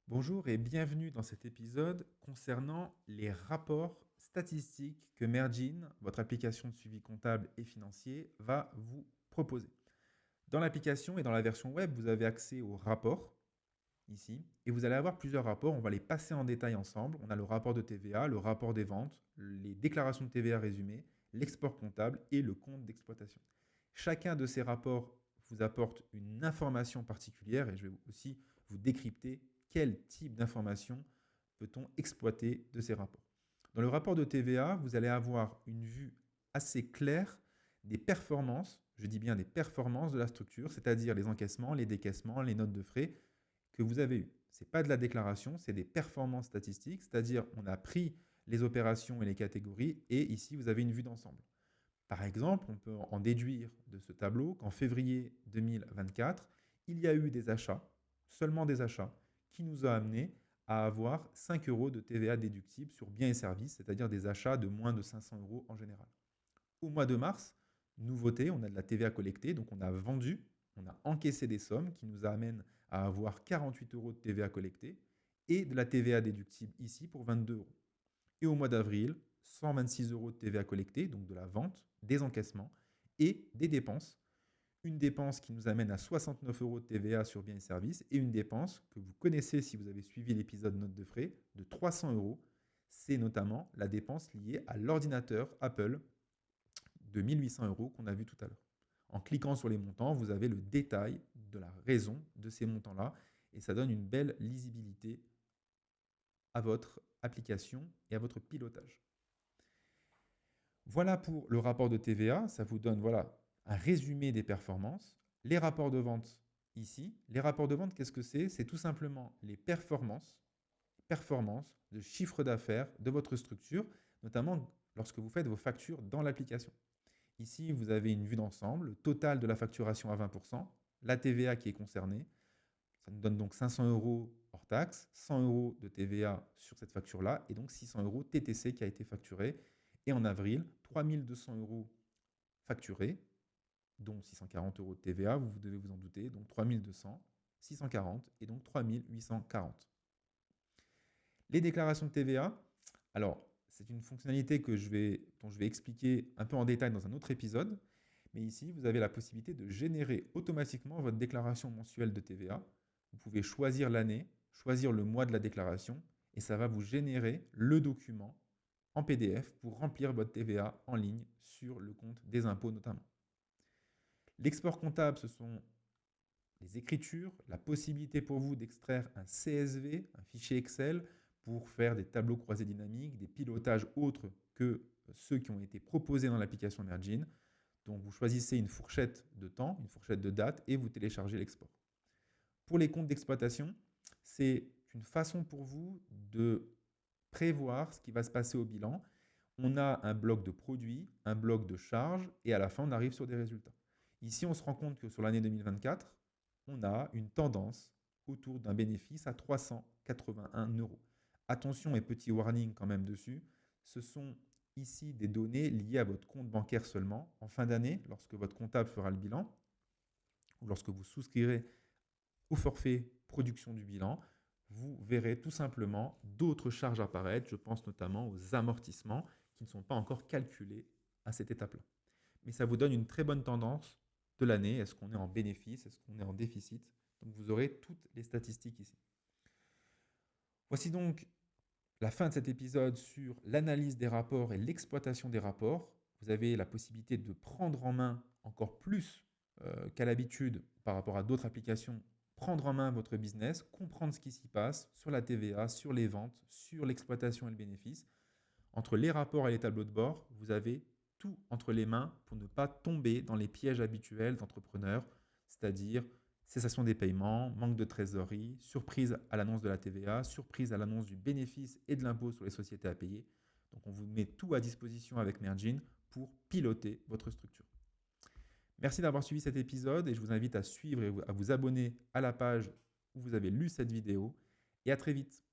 Bonjour et bienvenue dans cet épisode concernant les rapports statistiques que Mergin, votre application de suivi comptable et financier, va vous proposer. Dans l'application et dans la version web, vous avez accès aux rapports ici et vous allez avoir plusieurs rapports. On va les passer en détail ensemble. On a le rapport de TVA, le rapport des ventes, les déclarations de TVA résumées, l'export comptable et le compte d'exploitation. Chacun de ces rapports vous apporte une information particulière et je vais aussi vous décrypter quel type d'information peut-on exploiter de ces rapports. Dans le rapport de TVA, vous allez avoir une vue assez claire des performances, je dis bien des performances de la structure, c'est-à-dire les encaissements, les décaissements, les notes de frais que vous avez eues. Ce n'est pas de la déclaration, c'est des performances statistiques, c'est-à-dire on a pris les opérations et les catégories et ici vous avez une vue d'ensemble. Par exemple, on peut en déduire de ce tableau qu'en février 2024, il y a eu des achats, seulement des achats, qui nous a amené à avoir 5 euros de TVA déductible sur biens et services, c'est-à-dire des achats de moins de 500 euros en général. Au mois de mars, nouveauté, on a de la TVA collectée, donc on a vendu, on a encaissé des sommes qui nous amènent à avoir 48 euros de TVA collectée et de la TVA déductible ici pour 22 euros. Et au mois d'avril, 126 euros de TVA collectée, donc de la vente, des encaissements et des dépenses. Une dépense qui nous amène à 69 euros de TVA sur biens et services et une dépense que vous connaissez si vous avez suivi l'épisode notes de frais de 300 euros. C'est notamment la dépense liée à l'ordinateur Apple de 1800 euros qu'on a vu tout à l'heure. En cliquant sur les montants, vous avez le détail de la raison de ces montants-là et ça donne une belle lisibilité à votre application et à votre pilotage. Voilà pour le rapport de TVA, ça vous donne un résumé des performances. Les rapports de vente ici. Les rapports de vente, qu'est-ce que c'est? C'est tout simplement les performances de chiffre d'affaires de votre structure, notamment lorsque vous faites vos factures dans l'application. Ici, vous avez une vue d'ensemble, le total de la facturation à 20%, la TVA qui est concernée. Ça nous donne donc 500 euros hors taxe, 100 euros de TVA sur cette facture-là, et donc 600 euros TTC qui a été facturé. Et en avril, 3200 euros facturés, dont 640 euros de TVA, vous devez vous en douter, donc 3200, 640 et donc 3840. Les déclarations de TVA, alors c'est une fonctionnalité dont je vais expliquer un peu en détail dans un autre épisode, mais ici vous avez la possibilité de générer automatiquement votre déclaration mensuelle de TVA. Vous pouvez choisir l'année, choisir le mois de la déclaration, et ça va vous générer le document en PDF pour remplir votre TVA en ligne sur le compte des impôts notamment. L'export comptable, ce sont les écritures, la possibilité pour vous d'extraire un CSV, un fichier Excel, pour faire des tableaux croisés dynamiques, des pilotages autres que ceux qui ont été proposés dans l'application Mergin. Donc vous choisissez une fourchette de temps, une fourchette de date et vous téléchargez l'export. Pour les comptes d'exploitation, c'est une façon pour vous de prévoir ce qui va se passer au bilan. On a un bloc de produits, un bloc de charges et à la fin on arrive sur des résultats. Ici on se rend compte que sur l'année 2024, on a une tendance autour d'un bénéfice à 381 euros. Attention et petit warning quand même dessus, ce sont ici des données liées à votre compte bancaire seulement. En fin d'année, lorsque votre comptable fera le bilan, ou lorsque vous souscrirez au forfait production du bilan, vous verrez tout simplement d'autres charges apparaître. Je pense notamment aux amortissements qui ne sont pas encore calculés à cette étape-là. Mais ça vous donne une très bonne tendance de l'année. Est-ce qu'on est en bénéfice? Est-ce qu'on est en déficit? Donc vous aurez toutes les statistiques ici. Voici donc la fin de cet épisode sur l'analyse des rapports et l'exploitation des rapports. Vous avez la possibilité de prendre en main encore plus qu'à l'habitude par rapport à d'autres applications, prendre en main votre business, comprendre ce qui s'y passe sur la TVA, sur les ventes, sur l'exploitation et le bénéfice. Entre les rapports et les tableaux de bord, vous avez tout entre les mains pour ne pas tomber dans les pièges habituels d'entrepreneurs, c'est-à-dire cessation des paiements, manque de trésorerie, surprise à l'annonce de la TVA, surprise à l'annonce du bénéfice et de l'impôt sur les sociétés à payer. Donc on vous met tout à disposition avec Mergin pour piloter votre structure. Merci d'avoir suivi cet épisode et je vous invite à suivre et à vous abonner à la page où vous avez lu cette vidéo. Et à très vite.